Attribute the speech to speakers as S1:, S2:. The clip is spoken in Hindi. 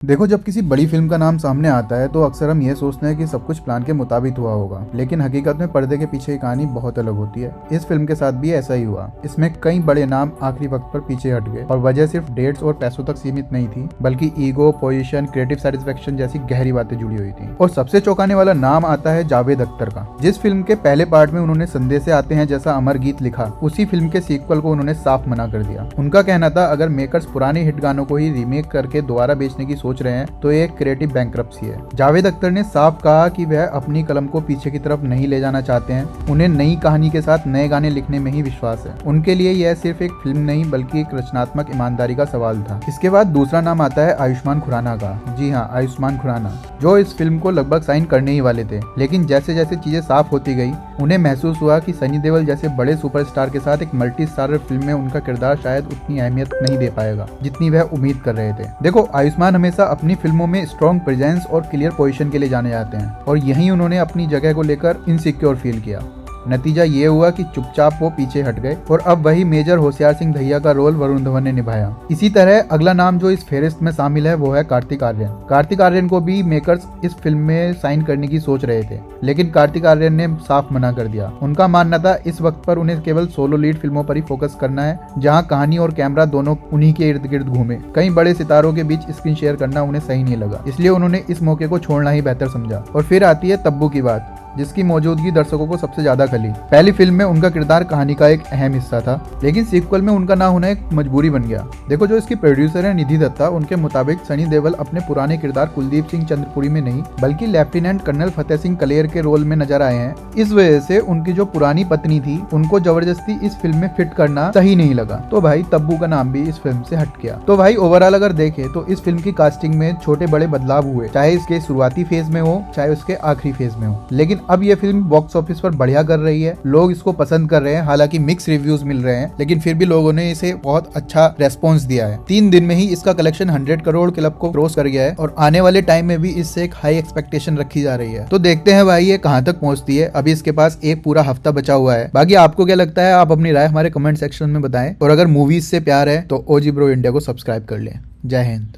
S1: देखो, जब किसी बड़ी फिल्म का नाम सामने आता है तो अक्सर हम ये सोचते हैं कि सब कुछ प्लान के मुताबिक हुआ होगा, लेकिन हकीकत में पर्दे के पीछे की कहानी बहुत अलग होती है। इस फिल्म के साथ भी ऐसा ही हुआ। इसमें कई बड़े नाम आखिरी वक्त पर पीछे हट गए और वजह सिर्फ डेट्स और पैसों तक सीमित नहीं थी, बल्कि ईगो, पोजीशन, क्रिएटिव सेटिस्फेक्शन जैसी गहरी बातें जुड़ी हुई थी। और सबसे चौंकाने वाला नाम आता है जावेद अख्तर का। जिस फिल्म के पहले पार्ट में उन्होंने संदेशे आते हैं जैसा अमर गीत लिखा, उसी फिल्म के सीक्वल को उन्होंने साफ मना कर दिया। उनका कहना था, अगर मेकर्स पुराने हिट गानों को ही रीमेक करके दोबारा बेचने की सोच रहे हैं तो क्रिएटिव बैंकरप्सी है। जावेद अख्तर ने साफ कहा कि वह अपनी कलम को पीछे की तरफ नहीं ले जाना चाहते हैं। उन्हें नई कहानी के साथ नए गाने लिखने में ही विश्वास है। उनके लिए यह सिर्फ एक फिल्म नहीं बल्कि एक रचनात्मक ईमानदारी का सवाल था। इसके बाद दूसरा नाम आता है आयुष्मान खुराना का। जी हाँ, आयुष्मान खुराना, जो इस फिल्म को लगभग साइन करने ही वाले थे, लेकिन जैसे जैसे चीजें साफ होती गई उन्हें महसूस हुआ कि सनी देओल जैसे बड़े सुपरस्टार के साथ एक मल्टी स्टारर फिल्म में उनका किरदार शायद उतनी अहमियत नहीं दे पाएगा जितनी वह उम्मीद कर रहे थे। देखो, आयुष्मान हमेशा अपनी फिल्मों में स्ट्रॉन्ग प्रेजेंस और क्लियर पोजीशन के लिए जाने जाते हैं, और यहीं उन्होंने अपनी जगह को लेकर इनसिक्योर फील किया। नतीजा ये हुआ कि चुपचाप वो पीछे हट गए और अब वही मेजर होशियार सिंह दहिया का रोल वरुण धवन ने निभाया। इसी तरह अगला नाम जो इस फेहरिस्त में शामिल है वो है कार्तिक आर्यन। कार्तिक आर्यन को भी मेकर्स इस फिल्म में साइन करने की सोच रहे थे, लेकिन कार्तिक आर्यन ने साफ मना कर दिया। उनका मानना था इस वक्त पर उन्हें केवल सोलो लीड फिल्मों पर ही फोकस करना है, जहाँ कहानी और कैमरा दोनों उन्हीं के इर्द गिर्द घूमे। कई बड़े सितारों के बीच स्क्रीन शेयर करना उन्हें सही नहीं लगा, इसलिए उन्होंने इस मौके को छोड़ना ही बेहतर समझा। और फिर आती है तब्बू की बात, जिसकी मौजूदगी दर्शकों को सबसे ज्यादा खली। पहली फिल्म में उनका किरदार कहानी का एक अहम हिस्सा था, लेकिन सीक्वल में उनका ना होना एक मजबूरी बन गया। देखो, जो इसकी प्रोड्यूसर है निधि दत्ता, उनके मुताबिक सनी देओल अपने पुराने किरदार कुलदीप सिंह चंद्रपुरी में नहीं बल्कि लेफ्टिनेंट कर्नल फतेह सिंह कलेर के रोल में नजर आए हैं। इस वजह से उनकी जो पुरानी पत्नी थी उनको जबरदस्ती इस फिल्म में फिट करना सही नहीं लगा, तो भाई तब्बू का नाम भी इस फिल्म से हट गया। तो भाई ओवरऑल अगर देखें तो इस फिल्म की कास्टिंग में छोटे बड़े बदलाव हुए, चाहे इसके शुरुआती फेज में हो चाहे उसके आखिरी फेज में हो, लेकिन अब ये फिल्म बॉक्स ऑफिस पर बढ़िया कर रही है। लोग इसको पसंद कर रहे हैं, हालांकि मिक्स रिव्यूज मिल रहे हैं, लेकिन फिर भी लोगों ने इसे बहुत अच्छा रेस्पॉन्स दिया है। 3 दिन में ही इसका कलेक्शन 100 करोड़ क्लब को क्रॉस कर गया है और आने वाले टाइम में भी इससे एक हाई एक्सपेक्टेशन रखी जा रही है। तो देखते हैं भाई ये कहां तक पहुंचती है। अभी इसके पास एक पूरा हफ्ता बचा हुआ है। बाकी आपको क्या लगता है, आप अपनी राय हमारे कमेंट सेक्शन में बताएं, और अगर मूवीज से प्यार है तो ओजी ब्रो इंडिया को सब्सक्राइब कर लें। जय हिंद।